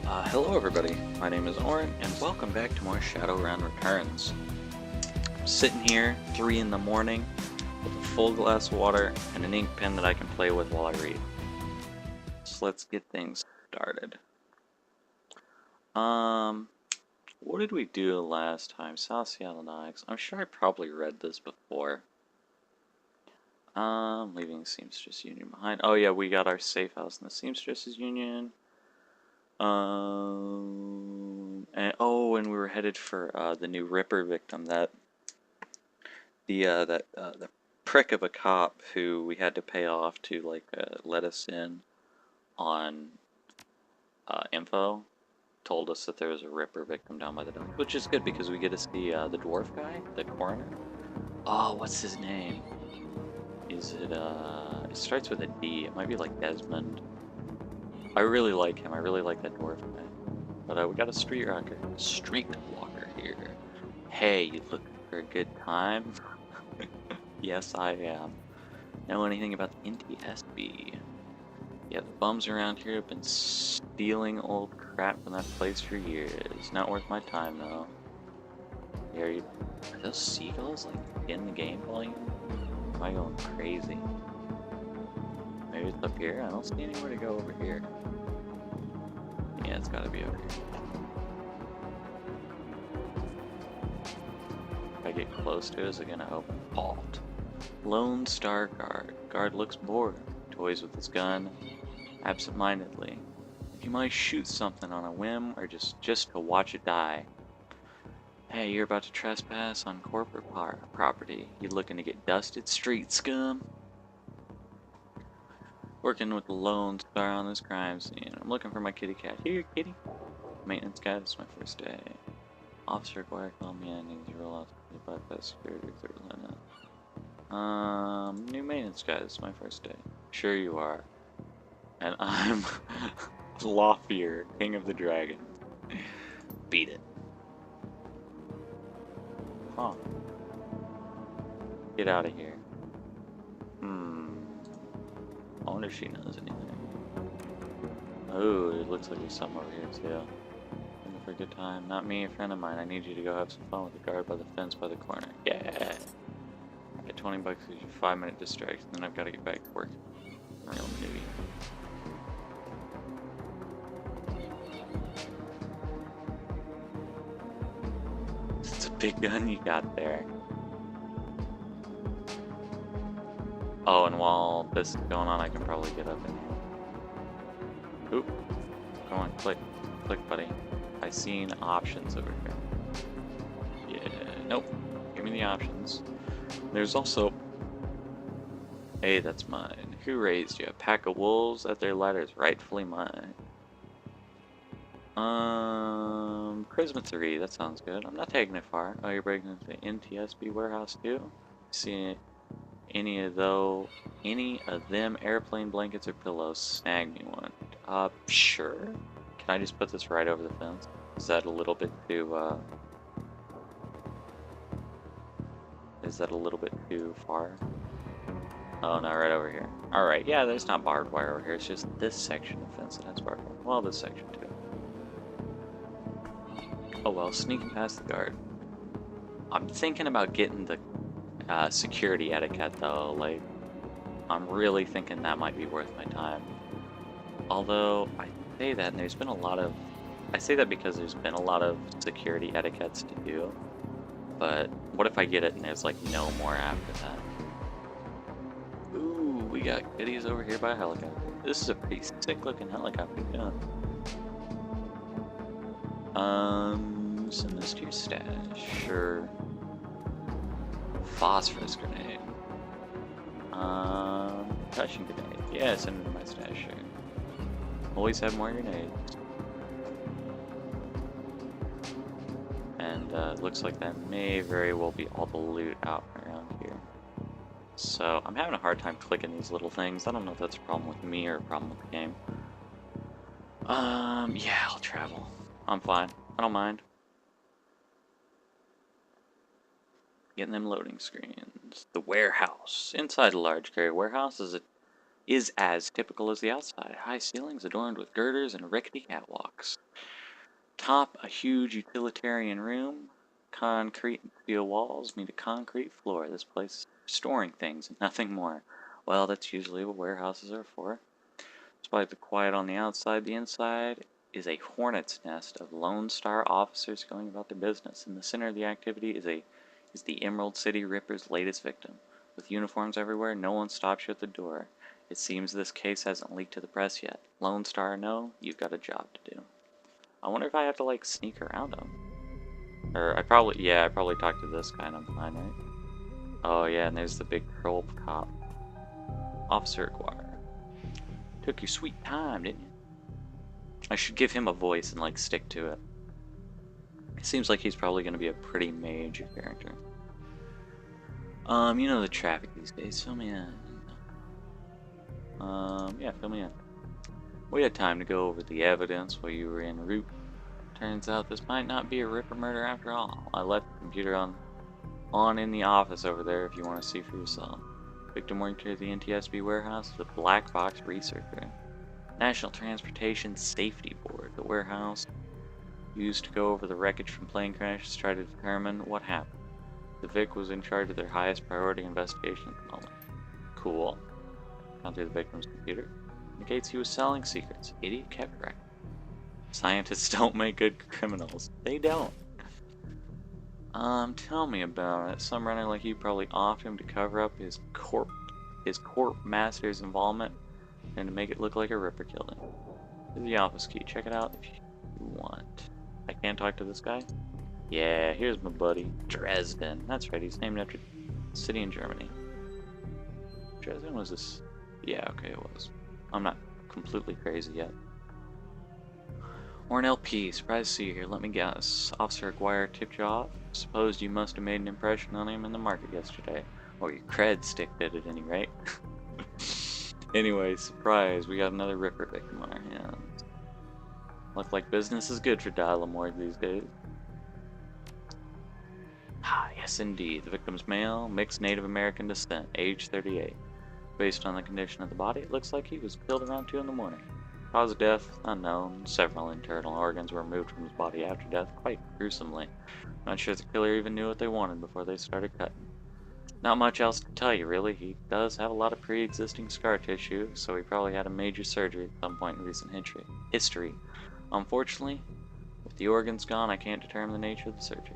Hello everybody, my name is Oren, and welcome back to more Shadowrun Returns. I'm sitting here, 3 in the morning, with a full glass of water and an ink pen that I can play with while I read. So let's get things started. What did we do last time? South Seattle Nights. I'm sure I probably read this before. Leaving Seamstress Union behind. Oh yeah, we got our safe house in the Seamstresses Union. And we were headed for the new Ripper victim, the prick of a cop who we had to pay off to let us in on info. Told us that there was a Ripper victim down by the dock, which is good because we get to see the dwarf guy, the coroner. Oh, what's his name? Is it it starts with a D. It might be like Desmond. I really like him. I really like that dwarf guy. But we got a streetwalker here. Hey, you looking for a good time? Yes, I am. Know anything about the NTSB? Yeah, the bums around here have been stealing old crap from that place for years. Not worth my time, though. Are those seagulls, like, in the game volume? Am I going crazy? Maybe it's up here? I don't see anywhere to go over here. Yeah, it's gotta be over here. If I get close to it, is it gonna open? Halt. Lone Star Guard. Guard looks bored. Toys with his gun. Absent-mindedly. If you might shoot something on a whim, or just to watch it die. Hey, you're about to trespass on corporate property. You looking to get dusted, street scum? Working with the Lone Star on this crime scene. I'm looking for my kitty cat. Here, kitty. Maintenance guy, this is my first day. Officer required call me in. Needs to roll off the bypass security third limit. New maintenance guy, this is my first day. Sure you are. And I'm Loftier, King of the Dragon. Beat it. Huh. Get out of here. I wonder if she knows anything. Oh, it looks like there's something over here too. Looking for a good time. Not me, a friend of mine. I need you to go have some fun with the guard by the fence by the corner. Yeah. I get 20 bucks because you 5-minute distraction, then I've got to get back to work. Real newbie. It's a big gun you got there. Oh, and while this is going on, I can probably get up in here. Oop. Come on, click. Click, buddy. I seen options over here. Yeah, nope. Give me the options. There's also... Hey, that's mine. Who raised you? A pack of wolves? At their ladders, rightfully mine. Charisma 3, that sounds good. I'm not taking it far. Oh, you're breaking into the NTSB warehouse too? See any of them airplane blankets or pillows? Snag me one. Sure. Can I just put this right over the fence? Is that a little bit too, is that a little bit too far? Oh no, right over here. Alright, yeah, there's not barbed wire over here. It's just this section of fence that has barbed wire. Well, this section too. Oh well, sneaking past the guard. I'm thinking about getting the security etiquette though. Like, I'm really thinking that might be worth my time. Although, I say that and there's been a lot of... I say that because there's been a lot of security etiquettes to do. But what if I get it and there's like no more after that? Ooh, we got goodies over here by a helicopter. This is a pretty sick looking helicopter gun. Send this to your stash. Sure. Phosphorus grenade. Concussion grenade. Yeah, send it to my stash. Sure. Always have more grenades. And looks like that may very well be all the loot out around here. So I'm having a hard time clicking these little things. I don't know if that's a problem with me or a problem with the game. Yeah, I'll travel. I'm fine. I don't mind. Getting them loading screens. The warehouse. Inside a large carrier warehouse is a is as typical as the outside. High ceilings adorned with girders and rickety catwalks. Top, a huge utilitarian room. Concrete and steel walls meet a concrete floor. This place is for storing things and nothing more. Well, that's usually what warehouses are for. Despite the quiet on the outside, the inside is a hornet's nest of Lone Star officers going about their business. In the center of the activity is the Emerald City Ripper's latest victim. With uniforms everywhere, no one stops you at the door. It seems this case hasn't leaked to the press yet. Lone Star or no, you've got a job to do. I wonder if I have to, like, sneak around him. Or, I probably talked to this guy and I'm fine, right? Oh, yeah, and there's the big troll cop. Officer Aguirre. Took your sweet time, didn't you? I should give him a voice and, like, stick to it. It seems like he's probably going to be a pretty major character. You know the traffic these days. Fill me in. Yeah, fill me in. We had time to go over the evidence while you were en route. Turns out this might not be a Ripper murder after all. I left the computer on in the office over there if you want to see for yourself. Victim worked at the NTSB warehouse with a black box researcher. National Transportation Safety Board. The warehouse used to go over the wreckage from plane crashes to try to determine what happened. The Vic was in charge of their highest priority investigation at the moment. Cool. Gone through the victim's computer. Indicates he was selling secrets. Idiot kept record. Scientists don't make good criminals. They don't. Tell me about it. Some runner like you probably offed him to cover up his corp master's involvement and to make it look like a Ripper killed him. Here's the office key. Check it out if you want. I can't talk to this guy? Yeah, here's my buddy. Dresden. That's right, he's named after a city in Germany. Dresden was this? Yeah, okay, it was. I'm not completely crazy yet. OreinLP, surprised to see you here. Let me guess. Officer Aguirre tipped you off? Suppose you must have made an impression on him in the market yesterday. Or your cred stick did at any rate. Anyway, surprise, we got another Ripper victim on our hands. Look like business is good for Dialamore these days. Ah, yes indeed. The victim's male, mixed Native American descent, age 38. Based on the condition of the body, it looks like he was killed around 2 in the morning. Cause of death, unknown. Several internal organs were removed from his body after death, quite gruesomely. Not sure the killer even knew what they wanted before they started cutting. Not much else to tell you, really. He does have a lot of pre-existing scar tissue, so he probably had a major surgery at some point in recent history. Unfortunately, with the organs gone, I can't determine the nature of the surgery.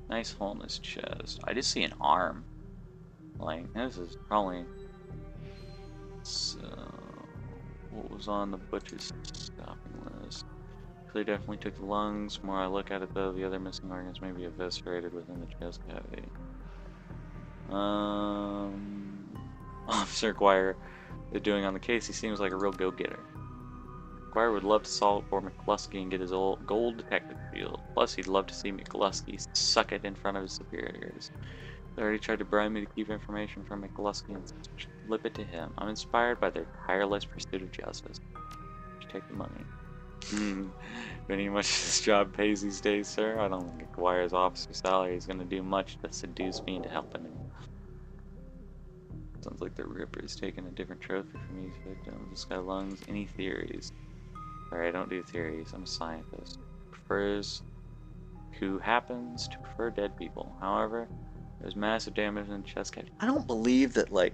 Nice hole in his chest. I just see an arm. Like, this is probably... So, what was on the butcher's stopping list? They definitely took the lungs. The more I look at it, though, the other missing organs may be eviscerated within the chest cavity. Officer Aguirre is doing on the case. He seems like a real go-getter. Aguirre would love to solve it for McCluskey and get his old gold detective shield. Plus, he'd love to see McCluskey suck it in front of his superiors. They already tried to bribe me to keep information from McCluskey and slip it to him. I'm inspired by their tireless pursuit of justice. Just take the money. Very much this job pays these days, sir. I don't think Aguirre's officer salary is going to do much to seduce me into helping him. Sounds like the Ripper's taking a different trophy from each victim. This guy lungs. Any theories? Alright, I don't do theories. I'm a scientist. Who happens to prefer dead people. However, there's massive damage in the chest cavity. I don't believe that, like,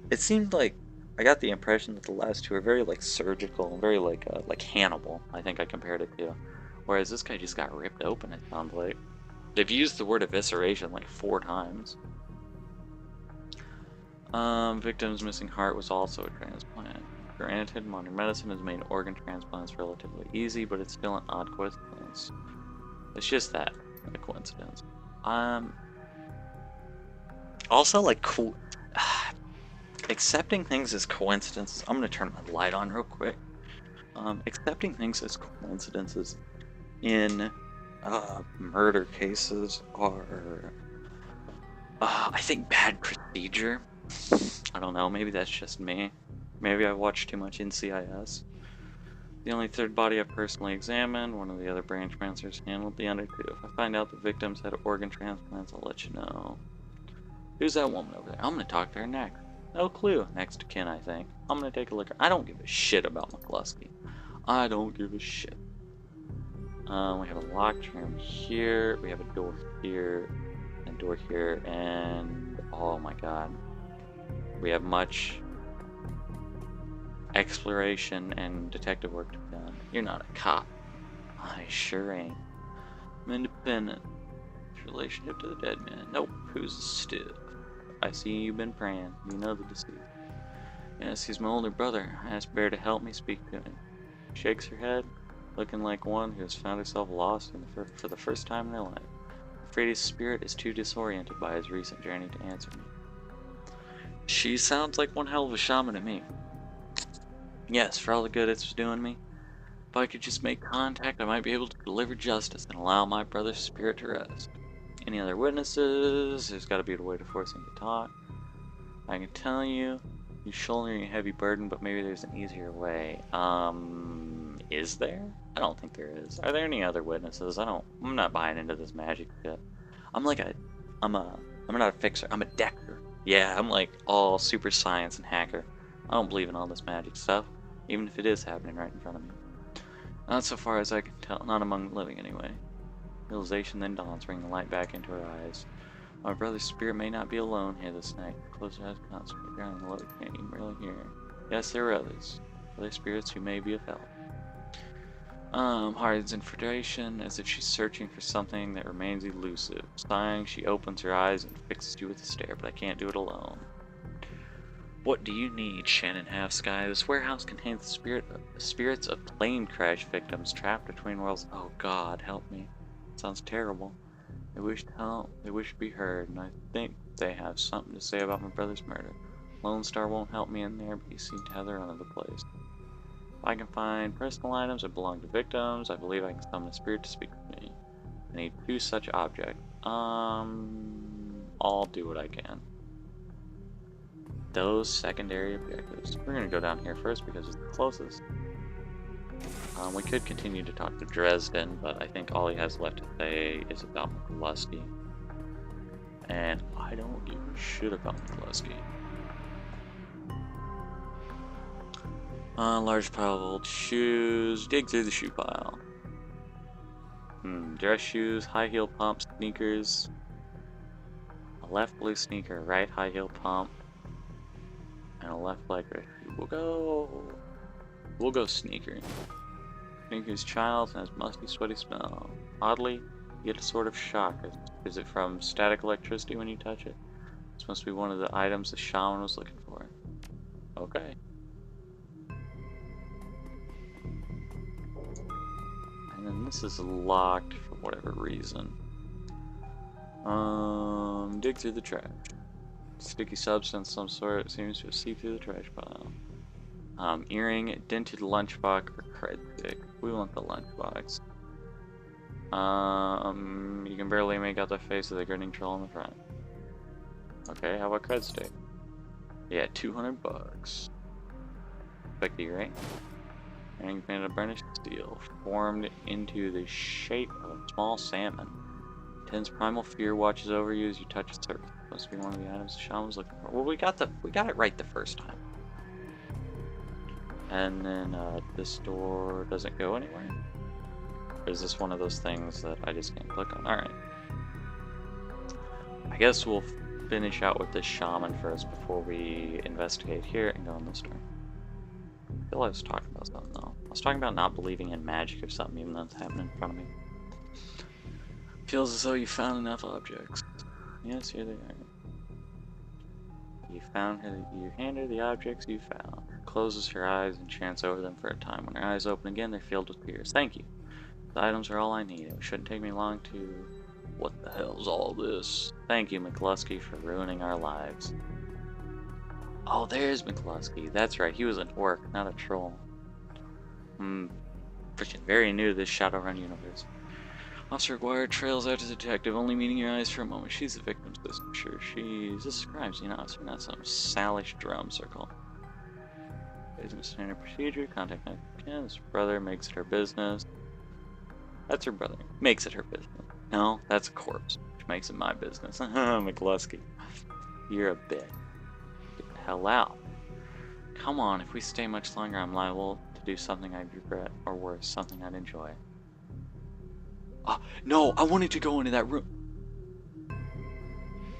it seemed like I got the impression that the last two are very, like, surgical and very, like Hannibal, I think I compared it to. Whereas this guy just got ripped open, it sounds like. They've used the word evisceration like 4 times. Victim's missing heart was also a transplant. Granted, modern medicine has made organ transplants relatively easy, but it's still an odd coincidence. It's just that, a coincidence. Also, like, cool. Accepting things as coincidences. I'm gonna turn my light on real quick. Accepting things as coincidences in murder cases are, I think, bad procedure. I don't know. Maybe that's just me. Maybe I watched too much NCIS. The only third body I've personally examined, one of the other branch managers handled the other 2. If I find out the victims had organ transplants, I'll let you know. Who's that woman over there? I'm gonna talk to her next. No clue. Next to kin, I think. I'm gonna take a look. I don't give a shit about McCluskey. I don't give a shit. We have a locked room here. We have a door here. A door here. And oh my god. We have much exploration and detective work to be done. You're not a cop. I sure ain't. I'm independent. Relationship to the dead man. Nope. Who's a stiff? I see you've been praying. You know the deceased. Yes, he's my older brother. I asked Bear to help me speak to him. She shakes her head, looking like one who has found herself lost for the first time in her life. Afraid his spirit is too disoriented by his recent journey to answer me. She sounds like one hell of a shaman to me. Yes, for all the good it's doing me. If I could just make contact, I might be able to deliver justice and allow my brother's spirit to rest. Any other witnesses? There's got to be a way to force him to talk. I can tell you, you're shouldering a heavy burden, but maybe there's an easier way. Is there? I don't think there is. Are there any other witnesses? I'm not buying into this magic shit. I'm not a fixer. I'm a decker. Yeah, I'm like all super science and hacker. I don't believe in all this magic stuff, even if it is happening right in front of me. Not so far as I can tell, not among the living anyway. Realization then dawns, bringing the light back into her eyes. My brother's spirit may not be alone here this night. Close her eyes, concentrate, grounding the low, can't even really hear her. Yes, there are others. Other spirits who may be of help. Hardens in frustration, as if she's searching for something that remains elusive. Sighing, she opens her eyes and fixes you with a stare, but I can't do it alone. What do you need, Shannon Half-Sky? This warehouse contains the spirits of plane crash victims trapped between worlds. Oh God, help me. Sounds terrible. They wish to help, they wish to be heard, and I think they have something to say about my brother's murder. Lone Star won't help me in there, but you seem to have their own of the place. If I can find personal items that belong to victims, I believe I can summon a spirit to speak to me. I need 2 such objects. I'll do what I can. Those secondary objectives. We're gonna go down here first because it's the closest. We could continue to talk to Dresden, but I think all he has left to say is about McCluskey. And I don't give a shit about McCluskey. Large pile of old shoes. Dig through the shoe pile. Dress shoes, high heel pump, sneakers. A left blue sneaker, right high heel pump, and a left leg shoe. We'll go sneaker. Sneaker's child and has musty, sweaty smell. Oddly, you get a sort of shock. Is it from static electricity when you touch it? This must be one of the items the shaman was looking for. Okay. And then this is locked for whatever reason. Dig through the trash. Sticky substance of some sort seems to seep through the trash pile. Earring, dented lunchbox, or cred stick. We want the lunchbox. You can barely make out the face of the grinning troll in the front. Okay, how about cred stick? Yeah, $200. Expect the earring. Earring made of burnished steel, formed into the shape of a small salmon. Intense primal fear watches over you as you touch its surface. Must be one of the items the shaman was looking for. Well, we got it right the first time. And then this door doesn't go anywhere. Or is this one of those things that I just can't click on? All right. I guess we'll finish out with this shaman first before we investigate here and go in this door. I feel like I was talking about something though. I was talking about not believing in magic or something, even though it's happening in front of me. Feels as though you found enough objects. Yes, here they are. You hand her the objects you found. Closes her eyes and chants over them for a time. When her eyes open again, they're filled with tears. Thank you. The items are all I need. It shouldn't take me long to... What the hell's all this? Thank you, McCluskey, for ruining our lives. Oh, there's McCluskey. That's right, he was an orc, not a troll. Freaking very new to this Shadowrun universe. Officer Aguirre trails out to the detective, only meeting your eyes for a moment. She's the victim's sister. Sure, this describes the officer, not some Salish drum circle. Basic standard procedure, contact his brother, makes it her business. That's her brother. Makes it her business. No, that's a corpse, which makes it my business. McCluskey. You're a bitch. Get the hell out. Come on, if we stay much longer, I'm liable to do something I'd regret, or worse, something I'd enjoy. Oh, no, I wanted to go into that room.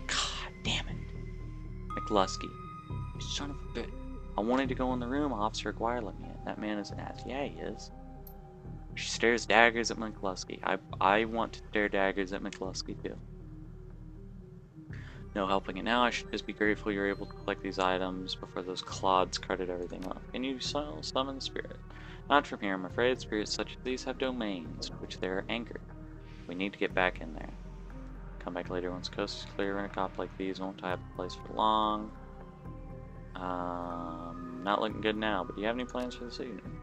God damn it. McLusky. You son of a bitch. I wanted to go in the room, Officer Aguirre let me in. That man is an ass. Yeah, he is. She stares daggers at McLusky. I want to stare daggers at McLusky, too. No helping it now. I should just be grateful you're able to collect these items before those clods carted everything off. Can you summon the spirit? Not from here, I'm afraid. Spirits such as these have domains, which they are anchored. We need to get back in there. Come back later once the coast is clear, and a cop like these won't tie up the place for long. Not looking good now, but do you have any plans for this evening?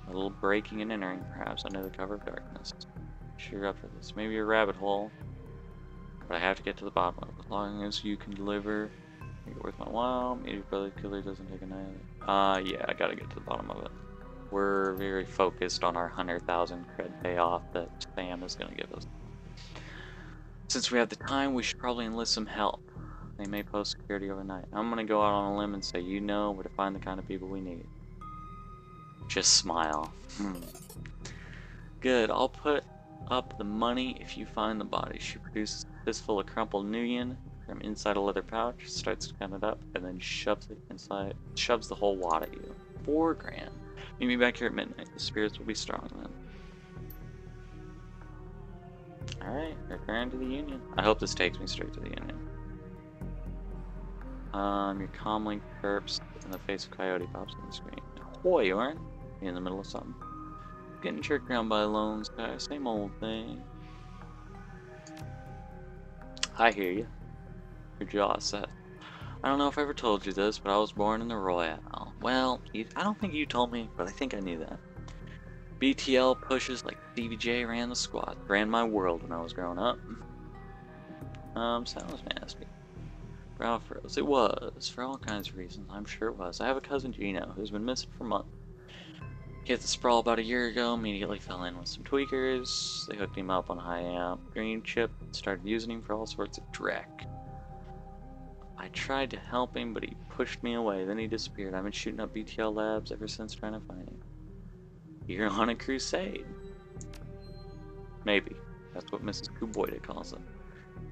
A little breaking and entering, perhaps, under the cover of darkness. Sure up for this. Maybe a rabbit hole. But I have to get to the bottom of it. As long as you can deliver, make it worth my while. Maybe your brother killer doesn't take a night. Yeah, I gotta get to the bottom of it. We're very focused on our 100,000 cred payoff that Sam is gonna give us. Since we have the time, we should probably enlist some help. They may post security overnight. I'm gonna go out on a limb and say, you know where to find the kind of people we need. Just smile. Good, I'll put up the money if you find the body. She produces a fistful of crumpled Nuyen from inside a leather pouch, starts to count it up, and then shoves it inside, shoves the whole wad at you. 4 grand. Meet me back here at midnight. The spirits will be strong then. Alright, return to the Union. I hope this takes me straight to the Union. Your comlink chirps in the face of Coyote pops on the screen. Ahoy, Oren! You in the middle of something? Getting jerked around by a lone sky, same old thing. I hear you. Your jaw set. I don't know if I ever told you this, but I was born in the Royale. Well, I don't think you told me, but I think I knew that. BTL pushes like CBJ ran the squad. Ran my world when I was growing up. Sounds nasty. Brow froze. It was, for all kinds of reasons. I'm sure it was. I have a cousin Gino who's been missing for months. He hit the sprawl about a year ago, immediately fell in with some tweakers. They hooked him up on a high amp green chip, started using him for all sorts of dreck. I tried to help him, but he pushed me away, then he disappeared. I've been shooting up BTL labs ever since trying to find him. You're on a crusade. Maybe. That's what Mrs. Kuboida calls it.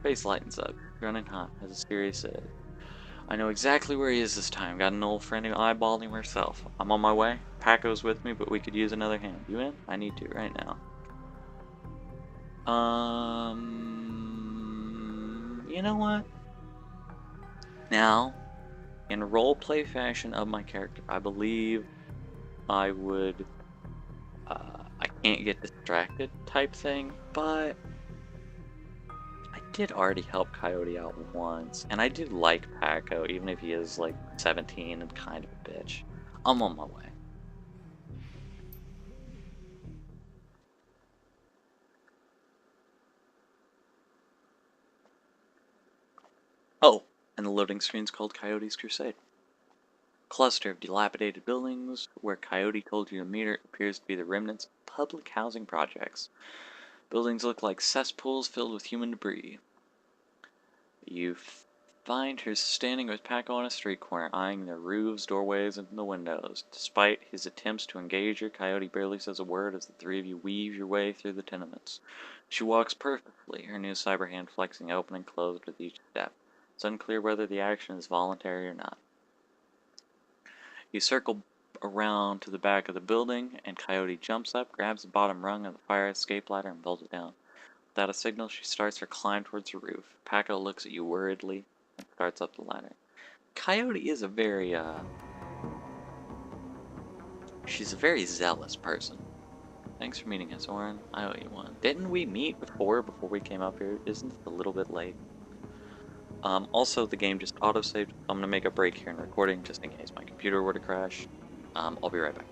Face lightens up, running hot, has a serious edge. I know exactly where he is this time. Got an old friend who eyeballed him herself. I'm on my way. Paco's with me, but we could use another hand. You in? I need to right now. You know what? Now, in roleplay fashion of my character, I believe I would, I can't get distracted type thing, but I did already help Coyote out once, and I do like Paco, even if he is like 17 and kind of a bitch. I'm on my way. Oh, and the loading screen's called Coyote's Crusade. Cluster of dilapidated buildings where Coyote told you to meet her appears to be the remnants of public housing projects. Buildings look like cesspools filled with human debris. You find her standing with Paco on a street corner, eyeing the roofs, doorways, and the windows. Despite his attempts to engage her, Coyote barely says a word as the three of you weave your way through the tenements. She walks perfectly, her new cyber hand flexing open and closed with each step. It's unclear whether the action is voluntary or not. You circle around to the back of the building, and Coyote jumps up, grabs the bottom rung of the fire escape ladder, and pulls it down. Without a signal, she starts her climb towards the roof. Paco looks at you worriedly and starts up the ladder. Coyote is a very, she's a very zealous person. Thanks for meeting us, Oren. I owe you one. Didn't we meet before we came up here? Isn't it a little bit late? Also, the game just auto-saved. I'm gonna make a break here in recording just in case my computer were to crash. I'll be right back.